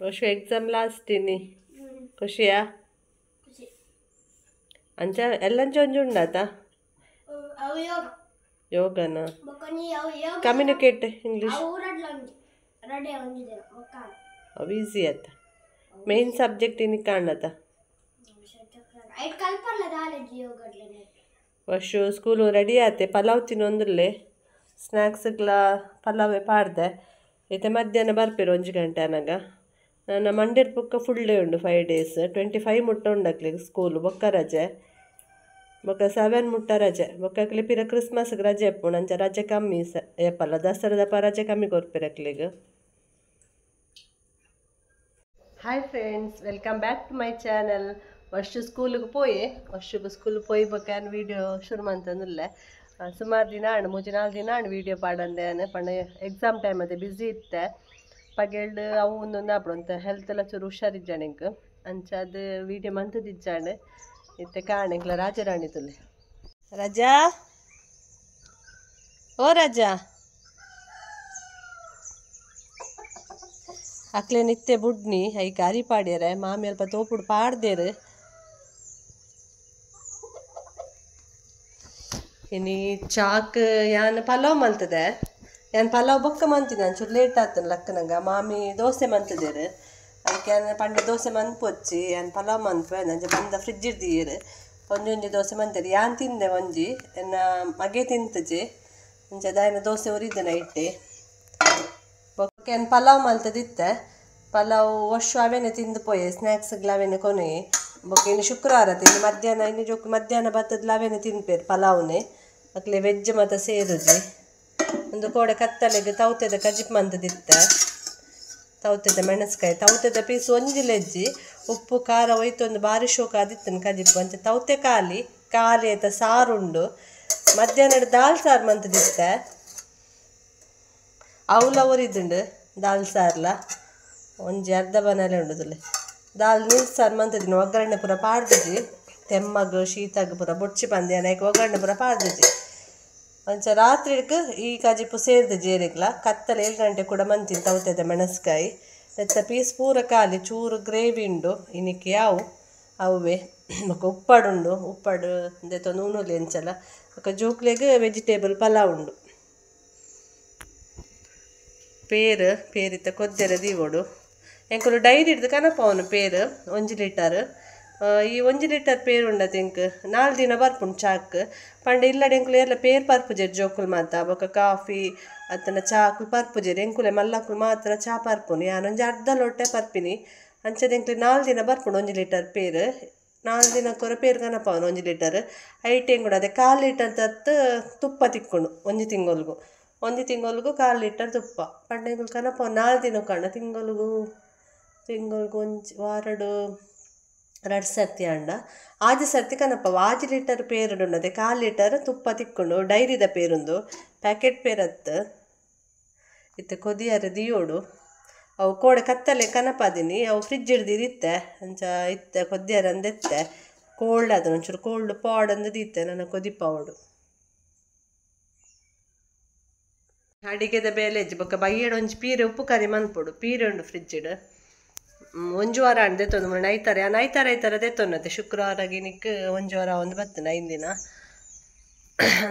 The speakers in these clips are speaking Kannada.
ಖುಷಿ ಎಕ್ಸಾಮ್ ಲಾಸ್ಟ್ ಇನ್ನಿ ಖುಷಿಯಾ ಅಂಚ ಎಲ್ಲಂಚ ಒಂಜಿ ಉಂಡಾತ ಯೋಗನ ಕಮ್ಯುನಿಕೇಟ್ ಇಂಗ್ಲಿಷ್ ಅವು ಈಸಿ ಆತ ಮೇನ್ ಸಬ್ಜೆಕ್ಟ್ ಇನ್ನು ಕಾಣತ ವರ್ಷು ಸ್ಕೂಲು ರೆಡಿ ಆತೆ ಪಲಾವ್ ತಿನ್ನೊಂದುಲ್ಲೆ ಸ್ನ್ಯಾಕ್ಸ್ಗಳ ಪಲಾವೇ ಪಾಡ್ದೆ ಐತೆ ಮಧ್ಯಾಹ್ನ ಬರ್ಪೇರು 1 ಗಂಟೆ ಅನಗ ನನ್ನ ಮಂಡ್ಯದ ಬೊಕ್ಕ ಫುಲ್ ಡೇ ಉಂಡು 5 days 25 ಮುಟ್ಟ ಉಂಡಕ್ಲಿಗೆ ಸ್ಕೂಲು ಬೊಕ್ಕ ರಜೆ ಬೊಕ್ಕ 7 ಮುಟ್ಟ ರಜೆ ಬೊಕ್ಕ ಪಿರ ಕ್ರಿಸ್ಮಸ್ಗೆ ರಜೆ ಎಪ್ಪುಂಡು ಅಂಚ ರಜೆ ಕಮ್ಮಿ ಏಪಲ್ಲ ದಸರಾದಪ್ಪ ರಜೆ ಕಮ್ಮಿ ಕೊರ್ಪಿರಕ್ಲಿಗೆ. Hi friends, welcome back to my channel. ವರ್ಷ ಸ್ಕೂಲಿಗೆ ಪೋಯಿ ಬೊಕ್ಕ ವೀಡಿಯೋ ಶುರು ಮಂತಂದುಲ್ಲೆ ಸುಮಾರು ದಿನ 3-4 ದಿನ ವೀಡಿಯೋ ಪಾಡಂದೆ ಪಂಡ ಎಕ್ಸಾಮ್ ಟೈಮ್ ಅದೇ ಬ್ಯುಸಿ ಇತ್ತೆ ಪಗೆಲ್ಡು ಅವು ಒಂದೊಂದು ಆಪಡು ಅಂತ ಹೆಲ್ತ್ ಎಲ್ಲ ಚೂರು ಹುಷಾರಿಜ್ಜಾಣಿಗೆ ಅಂಚ ಅದು ವೀಡಿಯೋ ಮಂತದಿಜ್ಜಾಣೆ ಇತ್ತೆ ಕಾಣೆಂಗ್ಲ ರಾಜರಾಣಿ ತುಲೆ ರಜಾ ಓ ರಜಾ ಅಕ್ಲೆ ನಿತ್ಯ ಬುಡ್ನಿ ಐಕ ಅರಿ ಪಾಡ್ಯಾರ ಮಾಮಿ ಅಲ್ಪ ತೋಪುಡು ಪಾಡ್ದೇರು ಇನ್ನು ಚಾಕ್ ಯಾನ್ ಪಲಾವ್ ಮಂತದೆ ಯಾನ್ ಪಲಾವ್ ಬೊಕ್ಕ ಮಂತಿದ್ದೆ ನಾನು ಚೂರು ಲೇಟ್ ಆಗ್ತಾನೆ ಲಕ್ಕನಂಗ ಮಾಮಿ ದೋಸೆ ಮಂತದೇರು ಅದಕ್ಕೆ ನಾನು ಪಂಡ ದೋಸೆ ಮಂತ್ಪೊಚ್ಚಿ ಯಾನ್ ಪಲಾವ್ ಮಂತ್ವೆ ನಂಗೆ ಬಂದ ಫ್ರಿಜ್ ಇರ್ದೀರು ಒಂಜಿ ದೋಸೆ ಮಂತೇರಿ ಯಾನ್ ತಿಂದೆ ಒಂಜಿ ಎನ್ನ ಮಗೆ ತಿಂತಜಿ ಮುಂಚೆ ದಾಯನ ದೋಸೆ ಉರಿದ್ದೆ ನೈಟೆ ಬೊಕ್ಕ ಏನು ಪಲಾವ್ ಮಂತದಿತ್ತೆ ಪಲಾವ್ ವರ್ಷ ಅವೇನೆ ತಿಂದು ಪೋಯೆ ಸ್ನ್ಯಾಕ್ಸ್ಗಳು ಅವೇನೆ ಕೊನೆ ಬೊಕ್ಕ ಇನ್ನು ಶುಕ್ರವಾರ ತಿಂದು ಮಧ್ಯಾಹ್ನ ಇನ್ನು ಜೋಕ್ ಮಧ್ಯಾಹ್ನ ಬತ್ತದ್ಲ ಅವೇನೆ ತಿನ್ಪೇರು ಪಲಾವ್ನೆ ಅಕ್ಲೆ ವೆಜ್ ಮತ್ತು ಸೇರುಜಿ ಒಂದು ಕೋಡೆ ಕತ್ತಲೆಗೆ ತೌತೆದ ಕಜಿಪ್ ಮಂತದಿತ್ತೆ ತೌತೆದ ಮೆಣಸ್ಕಾಯಿ ತೌತೆದ ಪೀಸ್ ಒಂಜಿಲೆಜ್ಜಿ ಉಪ್ಪು ಖಾರ ಒಯ್ತೊಂದು ಬಾರಿ ಶೋಕ ಆದಿತ್ತನು ಕಜಿಪ್ಪು ಅಂತ ತೌತೆ ಖಾಲಿ ಆಯ್ತ ಸಾರುಂಡು ಮಧ್ಯಾಹ್ನ ದಾಲ್ ಸಾರು ಮಂತದಿತ್ತೆ ಅವಲ ಉರಿದುಂಡು ದಾಲ್ ಸಾರ್ಲ ಒಂಜಿ ಅರ್ಧ ಬನಾಲೆ ಉಂಡುದುಲ್ಲೆ ದಾಲ್ ನೀರು ಸಾರು ಮಂತದಿನ ಒಗ್ಗರಣೆ ಪೂರ ಪಾಡ್ದಿಜಿ ತೆಮ್ಮಗ ಶೀತಾಗ ಪೂರ ಬೊಡ್ಚಿ ಪಂದೆ ನೈಕ್ ಒಗ್ಗರಣೆ ಪೂರ ಪಾಡ್ದಿಜಿ ಒಂಚ ರಾತ್ರಿಗೆ ಈ ಕಜಿಪ್ಪು ಸೇರಿದ ಜೇರಿಗ್ಲ ಕತ್ತಲೆ 7 ಗಂಟೆ ಕೂಡ ಮಂತಿನ ತೌತೆದ ಮೆಣಸ್ಕಾಯಿ ಎತ್ತ ಪೀಸ್ ಪೂರ ಖಾಲಿ ಚೂರು ಗ್ರೇವಿ ಉಂಡು ಇನ್ನಿಕ್ಕೆ ಅವೇ ಮಕ್ಕ ಉಪ್ಪಾಡುಂಡು ಉಪ್ಪಾಡು ದೆತ್ತ ನೂನೂಲಿ ಎಂಚಲ ಮಕ್ಕ ಜೋಕ್ಲೆಗೆ ವೆಜಿಟೇಬಲ್ ಪಲಾವ್ ಉಂಡು ಪೇರಿತ್ತ ಕೊದ್ದೆರ ದೀವೋಡು ಎಂಕುಲು ಡೈರಿ ಹಿಡ್ದು ಕನಪ ಅವನು ಪೇರು 1 ಲೀಟರ್ ಈ 1 ಲೀಟರ್ ಪೇರು ಉಂಡದು ಎಂಕ್ 4 ದಿನ ಬರ್ಪುಂಡು ಚಾಕ್ ಪಂಡ ಇಲ್ಲಡೆ ಎಂಕುಲು ಎಲ್ಲ ಪೇರು ಪರ್ಪುಜೇರು ಜೋಕುಲು ಮಾತ ಬೊಕ್ಕ ಕಾಫಿ ಅತ್ತನ ಚಾಕುಲು ಪರ್ಪುಜೇರು ಎಂಕುಲೆ ಮಲ್ಲಕ್ಕುಲು ಮಾತ್ರ ಚಾ ಪರ್ಪುನು ಯಾನೊಂಜಿ ಅರ್ಧ ಲೋಟೆ ಪರ್ಪಿನಿ ಅಂಚದ ಎಂಕ್ಲು 4 ದಿನ ಬರ್ಪುಂಡು 1 ಲೀಟರ್ ಪೇರು 4 ದಿನಕ್ಕೊರ ಪೇರು ಕನಪ ಅವನು 1 ಲೀಟರ್ ಐಟೇನು ಕೂಡ ಅದೇ 1/4 ಲೀಟರ್ ತತ್ತು ತುಪ್ಪ ತಿಕ್ಕೊಂಡು 1 ತಿಂಗಳಿಗೂ 1 ಲೀಟರ್ ತುಪ್ಪ ಪಂಡ ಎಂಕುಲು ಕನಪ 4 ದಿನ ಕಂಡ ತಿಂಗಳಿಗೂ ಒಂಜಿ ವಾರಡು 2 ಸರ್ತಿ ಅಂಡ ಆಜಿ ಸರ್ತಿ ಕನಪ 1 ಲೀಟರ್ ಪೇರುಡು ಉಂಡದೆ 1/4 ಲೀಟರ್ ತುಪ್ಪ ತಿಕ್ಕೊಂಡು ಡೈರಿದ ಪೇರುಂದು ಪ್ಯಾಕೆಟ್ ಪೇರತ್ತು ಇತ್ತೆ ಕೊದಿಯಾರ ದಿಯೋಡು ಅವು ಕೋಡೆ ಕತ್ತಲೆ ಕನಪಾದಿನಿ ಅವು ಫ್ರಿಜ್ ಹಿಡ್ದಿತ್ತೆ ಅಂಚ ಇತ್ತೆ ಕೊದ್ದಿಯಾರ ಅಂದೆತ್ತೆ ಕೋಲ್ಡ್ ಅದು ಒಂಚೂರು ಕೋಲ್ಡ್ ಪಾಡ್ ಅಂದಿತ್ತೆ ನನ್ನ ಕೊದಿಪಾವಡು ಅಡಿಗೆದ ಬೇಲೆಜ್ಜಿ ಬೊಕ್ಕ ಬಯ್ಯಡ ಒಂಜಿ ಪೀರೆ ಉಪ್ಪು ಕರಿ ಮನ್ಪೊಡು ಪೀರೆ ಉಂಡು ಫ್ರಿಜ್ಜಿಡು 1 ವಾರ ಅಂಡ್ ದೆತ್ತೊಂದು ನೈತಾರ ದೆತ್ತೊನ್ನತ್ತೆ ಶುಕ್ರವಾರಗೆ ನಿಕ್ 1 ವಾರ ಒಂದು ಬರ್ತದೆ 5 ದಿನ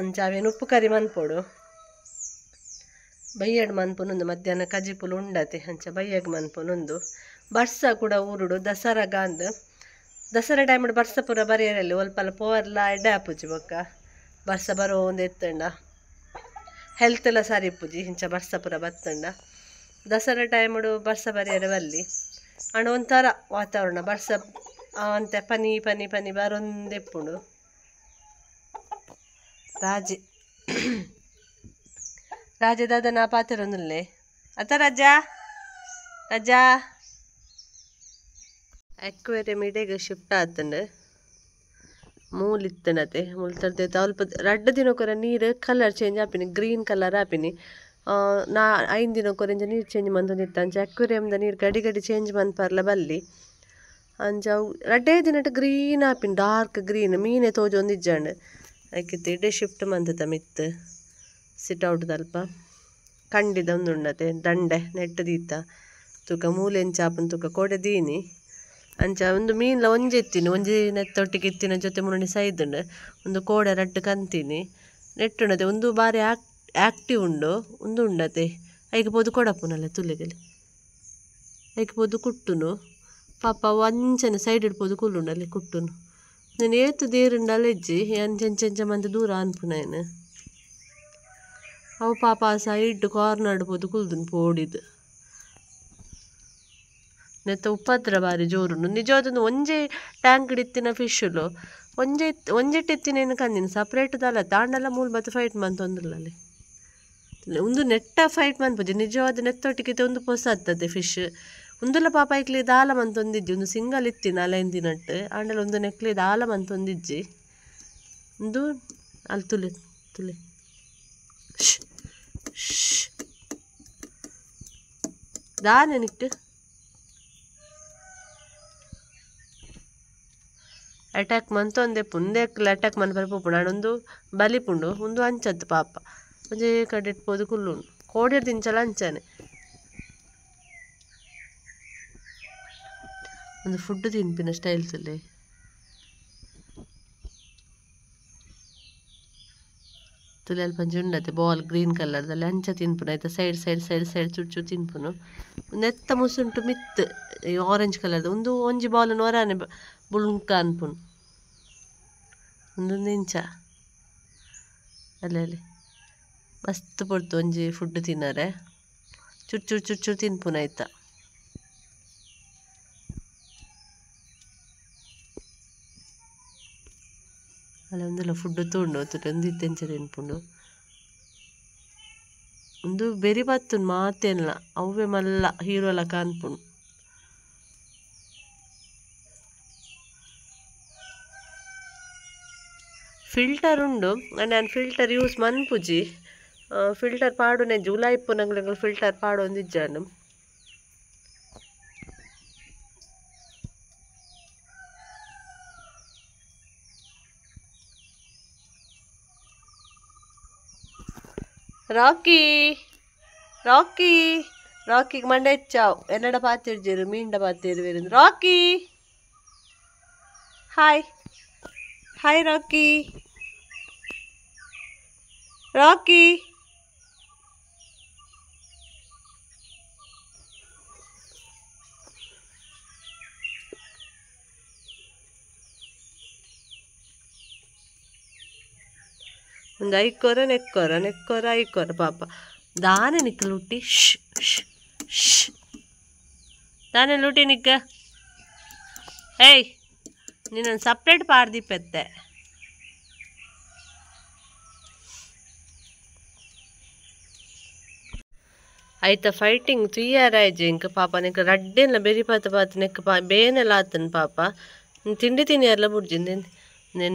ಅಂಚ ಅವೇನು ಉಪ್ಪು ಕರಿ ಮನ್ಪೊಡು ಬಯ್ಯಡ್ ಮನ್ಪುನೊಂದು ಮಧ್ಯಾಹ್ನ ಕಜಿಪುಲು ಉಂಡತೆ ಅಂಚ ಬಯ್ಯಗ್ ಮನ್ಪುನೊಂದು ಬರ್ಸ ಕೂಡ ಊರುಡು ದಸರಾ ಟೈಮ್ ಬರ್ಸ ಪೂರ ಬರೆಯರಲ್ಲಿ ಒಲ್ಪಲ ಪೋರ್ಲ ಎಡ್ಡೆ ಆಪುಜಿ ಬೊಕ್ಕ ಬರ್ಸ ಬರೋ ಒಂದು ಎತ್ತಂಡ ಹೆಲ್ತ್ ಎಲ್ಲ ಸರಿ ಇಪ್ಪುಜಿ ಇಂಚ ಬರ್ಸ ಪೂರ ಬತ್ತಂಡ ದಸರಾ ಟೈಮಡು ಬರ್ಸ ಬರೆಯರೆ ಬಲ್ಲಿ ಅಣ್ಣ ಒಂಥರ ವಾತಾವರಣ ಬರ್ಸ ಅಂತ ಪನಿ ಬರೊಂದೆಪ್ಪುಂಡು ರಾಜದಾದ ನಾ ಪಾತಿರೊಂದುಲ್ಲೆ ಅತ್ತ ರಜಾ ಅಕ್ವೇರಿಯಂ ಇಡೆಗೆ ಶಿಫ್ಟ್ ಆತಂಡು ಮೂಲಿತ್ತನತೆ ಮೂಲ್ತರ್ದೆ ಅಲ್ಪ 2 ದಿನಕ್ಕೊರ ನೀರು ಕಲರ್ ಚೇಂಜ್ ಆಪಿನಿ ಗ್ರೀನ್ ಕಲರ್ ಆಪಿನಿ ನಾ 5 ದಿನಕ್ಕೊರ ನೀರು ಚೇಂಜ್ ಮಂತೊಂದಿತ್ತ ಅಂಚ ಅಕ್ವೇರಿಯಂದ ನೀರು ಗಡಿ ಚೇಂಜ್ ಮನ್ಪರ್ಲ ಬಲ್ಲಿ ಅಂಚ 2 ದಿನಟ್ಟು ಗ್ರೀನ್ ಆಪಿನಿ ಡಾರ್ಕ್ ಗ್ರೀನ್ ಮೀನೆ ತೋಜೊಂದಿಜ್ಜಂಡು ಅದಕ್ಕಿತ್ತು ಇಡೆ ಶಿಫ್ಟ್ ಮಂತದ ಮಿತ್ತು ಸಿಟ್ ಔಟ್ ದಲ್ಪ ಕಂಡಿದ ಒಂದು ಉಂಡತೆ ದಂಡೆ ನೆಟ್ಟು ದೀತ ತುಕ ಮೂಲೆ ಎಂಚಾಪನ ತುಕ ಕೋಡೆ ದೀನಿ ಅಂಚ ಒಂದು ಮೀನ್ಲ ಒಂಜಿ ಎತ್ತೀನಿ ಒಂಜಿ ನೆತ್ತೊಟ್ಟಿಗೆ ಇತ್ತಿನ ಜೊತೆ ಮುರಣಿ ಸೈದುಂಡು ಒಂದು ಕೋಡೆ ರಡ್ಡು ಕಂತೀನಿ ನೆಟ್ಟುಂಡತೆ ಒಂದು ಬಾರಿ ಆಕ್ಟಿವ್ ಉಂಡು ಒಂದು ಉಂಡತೆ ಐಕೆ ಪೋದು ಕೊಡಪುನಲ್ಲ ತುಲೆಗಲಿ ಐಕೆ ಪೋದು ಕುಟ್ಟುನು ಪಾಪ ಅಂಚನೆ ಸೈಡ್ ಇಡ್ಬೋದು ಕುಲ್ಲುಂಡಲ್ಲಿ ಕುಟ್ಟುನು నేను ఏతు దేరుండాలెజ్జి ఎంచెంచెంచె మంది దూర అన్పునాయను ಅವು ಪಾಪ ಸೈಡ್ ಕಾರ್ನರ್ పొదుకులుదును పోడిದು ನೆತ್ತ ಉಪದ್ರ ಬಾರಿ ಜೋರುಂಡು ನಿಜವಾದ ಒಂಜೆ ಟ್ಯಾಂಕ್ ಇತ್ತಿನ ಫಿಶ್ಲು ಒಂಜೆಟ್ಟಿತ್ತಿನೇನು ಕಂದಿನ ಸಪ್ರೇಟ್ ದಲ್ಲ ತಾಂಡಲ ಮೂಲ ಬತ್ತು ಫೈಟ್ ಮಂತ್ ಒಂದುಲ್ಲಲ್ಲಿ ಒಂದು ನೆಟ್ಟ ಫೈಟ್ ಮನ್ಪುಜಿ ನಿಜವಾದ ನೆತ್ತೊಟ್ಟಿಗೆ ಒಂದು ಪೊಸ ಹತ್ತದೆ ಫಿಶ್ ಒಂದುಲ್ಲ ಪಾಪ ಐಕ್ಲಿ ದಾಲ ಮಂತ್ ಒಂದಿಜ್ಜಿ ಒಂದು ಸಿಂಗಲ್ ಇತ್ತಿನ ಅಲೈಂದಿನಟ್ಟು ಆಂಡಲ ಒಂದು ನೆಕ್ಲಿ ದಾಲ ಮಂತ್ ಒಂದಿಜ್ಜಿ ಒಂದು ಅಲ್ಲಿ ತುಲೆ ತುಲೆ ದಾನೆ ನಿಟ್ಟು ಅಟ್ಯಾಕ್ ಮಂತ್ ಒಂದೇ ಪುಂದೆಕ್ಲ ಅಟ್ಯಾಕ್ ಮನ್ ಬರ್ಪುಂಡು ನಾನೊಂದು ಬಲಿಪುಂಡು ಒಂದು ಅಂಚದ್ದು ಪಾಪ ಒಂಜೇ ಕಡೆ ಇಟ್ಬೋದು ಕುಲ್ಲುಂಡು ಕೋಡಿರ್ ತಿಂಚಲ ಅಂಚಾನೆ ಒಂದು ಫುಡ್ ತಿನ್ಪಿನ ಸ್ಟೈಲ್ ತುಲೆ ತುಲೆ ಅಲ್ಪ ಉಂಡತೆ ಬಾಲ್ ಗ್ರೀನ್ ಕಲರ್ದಲ್ಲಿ ಅಂಚ ತಿನ್ಪುನು ಆಯ್ತಾ ಸೈಡ್ ಸೈಡ್ ಸೈಡ್ ಸೈಡ್ ಚುಚ್ಚು ತಿನ್ಪುನು ನೆತ್ತ ಮುಸುಂಟು ಮಿತ್ ಆರೆಂಜ್ ಕಲರ್ದು ಒಂದು ಒಂಜಿ ಬಾಲ್ ಹೊರಾನೆ ಬುಳುಂಕ ಅನ್ಪುನು ಒಂದೊಂದು ಇಂಚ ಅಲ್ಲಿ ಮಸ್ತ್ ಪೊಡ್ತು ಒಂಜಿ ಫುಡ್ ತಿನ್ನರೆ ಚುಚ್ಚು ಚುಚ್ಚು ತಿನ್ಪುನು ಆಯ್ತಾ ಅಲ್ಲ ಒಂದೆಲ್ಲ ಫುಡ್ ತೊಂಡು ಒಂದು ಇತ್ತೆಂಚ ತಿನ್ಪುಂಡು ಒಂದು ಬೆರಿ ಬತ್ತುನ್ ಮಾತೇನಲ್ಲ ಅವೇ ಮಲ್ಲ ಹೀರೋಲ ಕಾನ್ಪುಂಡು ಫಿಲ್ಟರ್ ಉಂಡು ನಾನು ಫಿಲ್ಟರ್ ಯೂಸ್ ಮನ್ಪುಜಿ ಫಿಲ್ಟರ್ ಪಾಡು ನೆಜ್ಜಿ ಉಲಾಯಿಪ್ಪು ನಂಗೆ ಫಿಲ್ಟರ್ ಪಾಡು ಒಂದಿಜ್ಜಾನು ராக்கி ராக்கி ராக்கிக்கு மண்டை இச்சாவ் என்னடா பார்த்துருச்சிரு மீன்ட பார்த்துரு வேறு Rocky hi hi Rocky Rocky ಒಂದು ಐಕೋರ ನೆಕ್ಕೋರ ನೆಕ್ಕೋರ ಐಕೋರ ಪಾಪ ದಾನೆ ನಿಕ್ಕ ಲುಟ್ಟಿ ದಾನೆ ಲುಟಿ ನಿಕ್ಕ ಏಯ್ ನೀನು ಸಪ್ರೇಟ್ ಪಾರ್ದಿಪ್ಪೆತ್ತೆ ಆಯ್ತಾ ಫೈಟಿಂಗ್ ತುಯ್ಯಾರಾಯ್ಜಿ ಇಂಕ ಪಾಪ ನಿಕ್ಕ ರಡ್ಡೆಲ್ಲ ಬೆರಿ ಪಾತ ಪಾತ ನೆಕ್ಕ ಬೇನೆಲ್ಲ ಆತನ ಪಾಪ ತಿಂಡಿ ತಿನ್ನಿ ಎಲ್ಲ ಬುಡ್ಜಿಂದ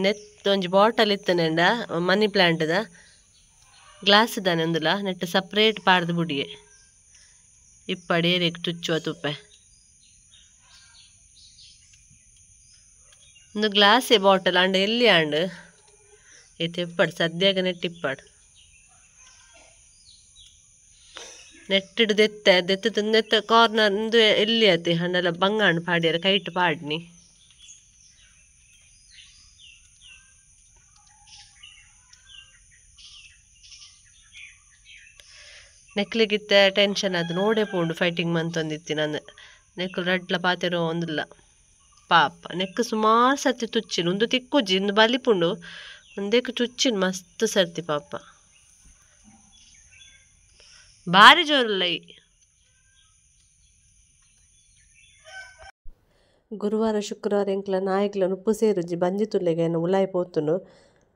ನೆತ್ ಒಂಜಿ ಬಾಟಲ್ ಇತ್ತನೆಂಡ ಮನಿ ಪ್ಲ್ಯಾಂಟ್ದ ಗ್ಲಾಸ್ ಇದ್ದಾನೆ ಒಂದಿಲ್ಲ ನೆಟ್ಟು ಸಪ್ರೇಟ್ ಪಾಡ್ದು ಬುಡಿಗೆ ಇಪ್ಪಡಿ ಏರಿಯಕ್ಕೆ ಚುಚ್ಚುವ ತುಪ್ಪೆ ಒಂದು ಗ್ಲಾಸೇ ಬಾಟಲ್ ಅಂಡ ಎಲ್ಲಿ ಆಂಡ್ ಐತೆ ಇಪ್ಪಡು ಸದ್ಯಾಗ ನೆಟ್ಟಿಪ್ಪಡು ನೆಟ್ಟಿಡು ದೆತ್ತ ನೆತ್ತ ಕಾರ್ನರ್ ಒಂದು ಎಲ್ಲಿ ಆತಿ ಹಣ್ಣೆಲ್ಲ ಬಂಗಾಣ್ ಪಾಡ್ಯಾರ ಕೈಟ್ ಪಾಡ್ನಿ ನೆಕ್ಲಿಗಿತ್ತ ಟೆನ್ಷನ್ ಅದು ನೋಡೇ ಪೋಂಡು ಫೈಟಿಂಗ್ ಮಂತೊಂದಿತ್ತಿ ನಾನು ನೆಕ್ಲು ರಡ್ಲ ಪಾತೆರೋ ಒಂದಿಲ್ಲ ಪಾಪ ನೆಕ್ ಸುಮಾರು ಸರ್ತಿ ತುಚ್ಚಿನ ಒಂದು ತಿಕ್ಕುಜ್ಜಿ ಒಂದು ಬಲಿಪುಂಡು ಒಂದೇಕು ಚುಚ್ಚಿನ ಮಸ್ತ್ ಸರ್ತಿ ಪಾಪ ಭಾರಿ ಜೋರುಲ್ಲೈ ಗುರುವಾರ ಶುಕ್ರವಾರ ಎಂಕ್ಲ ನಾಯಕ್ಲ ಉಪ್ಪು ಸೇರುಜಿ ಬಂಜಿ ತುಲ್ಲೆಗೆ ಏನು ಉಲಾಯಿ ಪೋತುಂಡು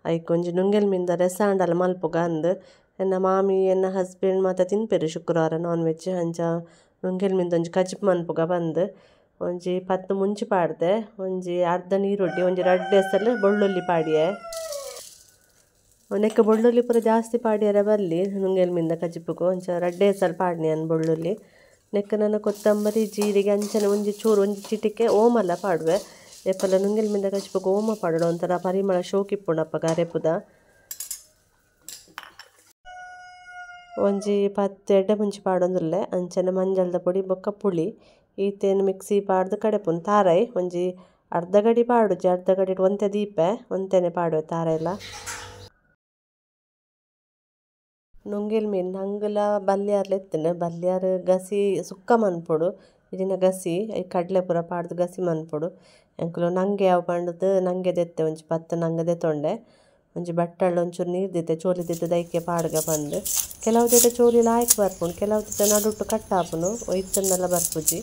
ಐಕೊಂಜಿ ನುಂಗೆಲ್ ಮಿಂದ ರೆಸಾಂಡಲ ಮಲ್ಪುಗ ಅಂದು ಎನ್ನ ಮಾಮಿ ಎನ್ನ ಹಸ್ಬೆಂಡ್ ಮಾತ ತಿನ್ಪೆರು ಶುಕ್ರವಾರ ನಾನ್ ವೆಜ್ ಅಂಚ ನುಂಗೆಲ್ ಮಿಂದ ಒಂಜಿ ಕಜಿಪ್ ಮನ್ಪುಗ ಬಂದು ಒಂಜಿ 10 ಮುಂಚಿ ಪಾಡ್ದೆ ಒಂಜಿ ಅರ್ಧ ನೀರುಳ್ಳಿ ಒಂಜಿ ರಡ್ಡ್ ಹೆಸರು ಬೆಳ್ಳುಳ್ಳಿ ಪಾಡಿಯೆ ನೆಕ್ಕ ಬೆಳ್ಳುಳ್ಳಿ ಪೂರ ಜಾಸ್ತಿ ಪಾಡ್ಯಾರ ಬಲ್ಲಿ ನುಂಗೆಲ್ ಮಿಂದ ಕಜಿಪ್ಪುಗು ಒಂಚ ರಡ್ಡ್ ಹೆಸರು ಪಾಡ್ನಿ ಅನ್ ಬೆಳ್ಳುಳ್ಳಿ ನೆಕ್ಕ ನನ್ನ ಕೊತ್ತಂಬರಿ ಜೀರಿಗೆ ಅಂಚನೆ ಒಂಜಿ ಚೂರು ಒಂಜಿ ಚಿಟಿಕೆ ಓಮಲ್ಲ ಪಾಡುವೆ ಎಪ್ಪಲ್ಲ ನುಂಗೆಲ್ ಮಿಂದ ಕಜಿಪ್ಪುಗು ಓಮ ಪಾಡೋಡು ಒಂಥರ ಪರಿಮಳ ಶೋಕಿಪ್ಪುಂಡಪ್ಪ ಗಾರೆಪುದ ಒಂಜಿ 10 ಎಡ್ಡೆ ಮುಂಚಿ ಪಾಡೊಂದುಲ್ಲೆ ಅಂಚನೆ ಮಂಜಲ್ದ ಪೊಡಿ ಬೊಕ್ಕ ಪುಳಿ ಈತೇನು ಮಿಕ್ಸಿ ಪಾಡ್ದು ಕಡೆಪುನ್ ತಾರಾಯಿ ಒಂಜಿ ಅರ್ಧ ಗಡಿ ಪಾಡುಜಿ ಅರ್ಧ ಗಡಿ ಒಂತೆ ದೀಪೆ ಒಂತೆನೆ ಪಾಡುವೆ ತಾರಾಯೆಲ್ಲ ನುಂಗಿಲ್ ಮೀನು ನಂಗಲ ಬಲ್ಯಾರ್ಲ ಎತ್ತನೆ ಬಲ್ಯಾರ್ ಗಸಿ ಸುಕ್ಕ ಮನ್ಪೊಡು ಇದಿನ ಗಸಿ ಐ ಕಡ್ಲೆ ಪೂರ ಪಾಡ್ದು ಗಸಿ ಮನ್ಪೊಡು ಎಂಕುಲು ನಂಗೆ ಯಾವ ಪಂಡದು ನಂಗೆ ದೆತ್ತೆ ಒಂಜಿ 10 ನಂಗೆ ದೆತ್ತೊಂಡೆ ಒಂಜಿ ಬಟ್ಟಲು ಒಂಚೂರು ನೀರು ದಿತ್ತೆ ಚೋಲಿ ದಿತ್ತೆ ದೈಕೆ ಪಾಡ್ಗ ಪಂಡು ಕೆಲವು ದಿತ್ತೆ ಚೋಲಿ ಲಾಯ್ಕ್ ಬರ್ಪುಂಡು ಕೆಲವು ದಿತ್ತೆ ನಡುಟ್ಟು ಕಟ್ಟಾಪುನು ಒಯ್ತನ್ನೆಲ್ಲ ಬರ್ಪುಜಿ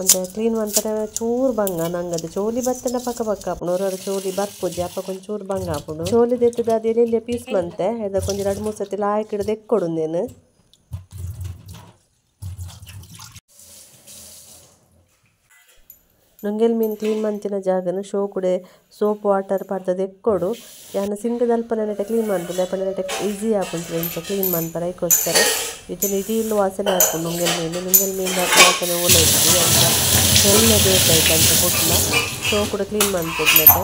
ಒಂತೆ ಕ್ಲೀನ್ ಮಂತರೆ ಚೂರು ಬಂಗ ನಂಗದು ಚೋಲಿ ಬತ್ತನ ಪಕ್ಕ ಪಕ್ಕ ಆಪುಂಡು ಒರೊರು ಚೋಲಿ ಬರ್ಪುಜಿ ಅಪ್ಪ ಕೊಂಚೂರು ಬಂಗ ಆಪುಂಡು ಚೋಲಿ ದೆತ್ತದ ಅದು ಎಲ್ಲಿ ಪೀಸ್ ಮಂತೆ ಇದಕ್ಕೊಂಜಿ 2-3 ಸತಿ ಲಾಯ್ಕ್ ಹಿಡ್ದು ಎಕ್ಕೊಡುಂದೇನು ನುಂಗೆಲ್ ಮೀನು ಕ್ಲೀನ್ ಮಂತಿನ ಜಾಗನು ಶೋ ಕುಡೆ ಸೋಪ್ ವಾಟರ್ ಪಾಡ್ದದು ಎಕ್ಕೊಡು ಯಾನ ಸಿಂಕ್ ದಲ್ಪ ನೆಟೆ ಕ್ಲೀನ್ ಮಾಡ್ಬೋದು ಅಪ್ಪ ನೆಟೆ ಈಸಿ ಆಪುಂಡು ಇಂಚ ಕ್ಲೀನ್ ಮಾಡ್ತಾರೆ ಐಕೋಸ್ಕರ ಇದನ್ನು ಇಡೀ ಇಲ್ಲು ವಾಸನೆ ಹಾಕೊಂಡು ನುಂಗೆಲ್ ಮೀನು ವಾಸನೆ ಓಲೈತಿ ಅಂತ ಎಲ್ಲ ಬೇಕಾಯ್ತು ಅಂತ ಕೊಟ್ಟಲ ಶೋ ಕೂಡ ಕ್ಲೀನ್ ಮಾಡ್ಬೋದು ನೆಟೆ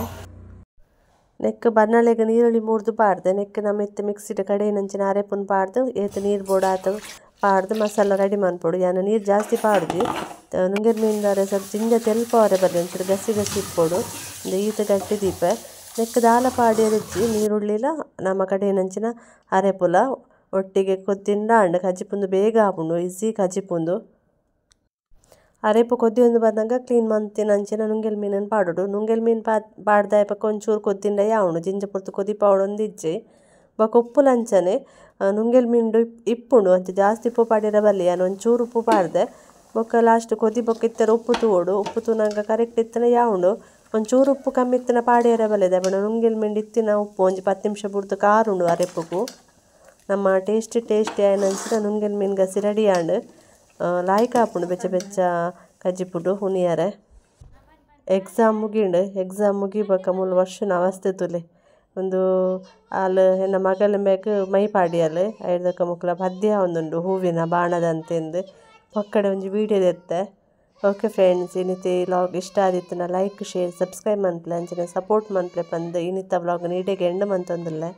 ನೆಕ್ ಬರ್ನಳೆಗೆ ನೀರುಳ್ಳಿ ಮೂರ್ದು ಪಾಡ್ದೆ ನೆಕ್ ನಮ್ಮ ಎತ್ತು ಮಿಕ್ಸಿಡ್ ಕಡೆ ನಂಚಿನ ಅರೆಪುನ್ ಪಾಡ್ದು ಏತು ನೀರು ಬೋಡ ಆತ ಪಾಡ್ದು ಮಸಾಲ ರೆಡಿ ಮಾಡ್ಕೊಡು ಯಾನ ನೀರು ಜಾಸ್ತಿ ಪಾಡ್ದು ನುಂಗೆಲ್ ಮೀನ್ದಾರೆ ಸ್ವಲ್ಪ ಜಿಂಜ ತೆಲ್ಪ ಅವರೆ ಬರ್ರಿ ಒಂಚೂರು ಗಸಿ ಗಸಿ ಇಟ್ಕೊಡು ಒಂದು ಈತ ಗಟ್ಟಿ ದೀಪ ನೆಕ್ ದಾಲ ಪಾಡಿ ರುಚಿ ನೀರುಳ್ಳಿಲ ನಮ್ಮ ಕಡೆ ನಂಚಿನ ಅರೆಪುಲ ಒಟ್ಟಿಗೆ ಕೊದ್ದಿಂಡ ಅಂಡ್ ಕಜಿಪುಂದು ಬೇಗ ಆಪುಂಡು ಈಸಿ ಕಜಿಪುಂದು ಅರೆಪು ಕೊದ್ದಿ ಒಂದು ಬಂದಾಗ ಕ್ಲೀನ್ ಮಂತಿನ ಅಂಚಿನ ನುಂಗೆಲ್ ಮೀನನ್ನು ಪಾಡೋಡು ನುಂಗೆಲ್ ಮೀನು ಪಾಡ್ದ ಪಕ್ಕ ಒಂಚೂರು ಕೊದ್ದಿಂಡ ಯಾವಣು ಜಿಂಜ ಪುರ್ತು ಕೊದಿ ಪಾವಡೊಂದು ಇಜ್ಜೆ ಬೊಕ್ಕ ಉಪ್ಪು ಲಂಚನೆ ನುಂಗೆಲ್ ಮೀನು ಇಪ್ಪುಂಡು ಅಂಚೆ ಜಾಸ್ತಿ ಉಪ್ಪು ಪಾಡಿರ ಬಲ್ಲಿ ನಾನು ಒಂಚೂರು ಉಪ್ಪು ಪಾಡ್ದೆ ಬೊಕ್ಕ ಲಾಸ್ಟ್ ಕೊದಿ ಬೊಕ್ಕ ಇತ್ತರ ಉಪ್ಪು ತೂಡು ಉಪ್ಪು ತೂನಂಗ ಕರೆಕ್ಟ್ ಇತ್ತನ ಯಾವಣು ಒಂಚೂರು ಉಪ್ಪು ಕಮ್ಮಿ ಇತ್ತನ ಪಾಡಿಯರ ಬಲ್ಲಿದೆ ಬಣ್ಣ ನುಂಗೆಲ್ ಮೀನು ಇತ್ತಿನ ಉಪ್ಪು ಒಂಜಿ 10 ನಿಮಿಷ ಬುಡ್ದು ಕಾರುಂಡು ಅರೆಪ್ಪುಗು ನಮ್ಮ ಟೇಸ್ಟಿ ಆಯ್ನಂಚಿನ ನುಂಗೆಲ್ ಮೀನು ಗಸಿ ರೆಡಿ ಆಂಡ್ ಲಾಯ್ಕ್ ಆಪುಂಡು ಬೆಚ್ಚ ಬೆಚ್ಚ ಕಜ್ಜಿಪುಡು ಹುನಿಯರೆ ಎಕ್ಸಾಮ್ ಮುಗಿಬೇಕ ಮೂಲು ವರ್ಷನ ಅವಸ್ಥೆ ತುಲೆ ಒಂದು ಅಲ್ಲಿ ಹೆಣ್ಣ ಮಗಲ ಮ್ಯಾಗ ಮೈ ಪಾಡಿಯಲು ಐದಕ್ಕ ಮುಕ್ಕಲ ಪದ್ಯ ಒಂದುಂಡು ಹೂವಿನ ಬಾಣದಂತೆಂದು ಪಕ್ಕಡೆ ಒಂಜಿ ವೀಡಿಯೋ ದೆತ್ತೆ ಓಕೆ ಫ್ರೆಂಡ್ಸ್ ಇನ್ನಿತ್ತೆ ವ್ಲಾಗ್ ಇಷ್ಟ ಆದಿತ್ತು ಲೈಕ್ ಶೇರ್ ಸಬ್ಸ್ಕ್ರೈಬ್ ಮನ್ಪಲೆ ಅಂಚಿನ ಸಪೋರ್ಟ್ ಮನ್ಪಲೆ ಪಂದು ಇನ್ನಿತ್ತ ವ್ಲಾಗ್ ನೀಡೆಗೆ ಎಂಡ್ ಮಂತೊಂದುಲ್ಲೆ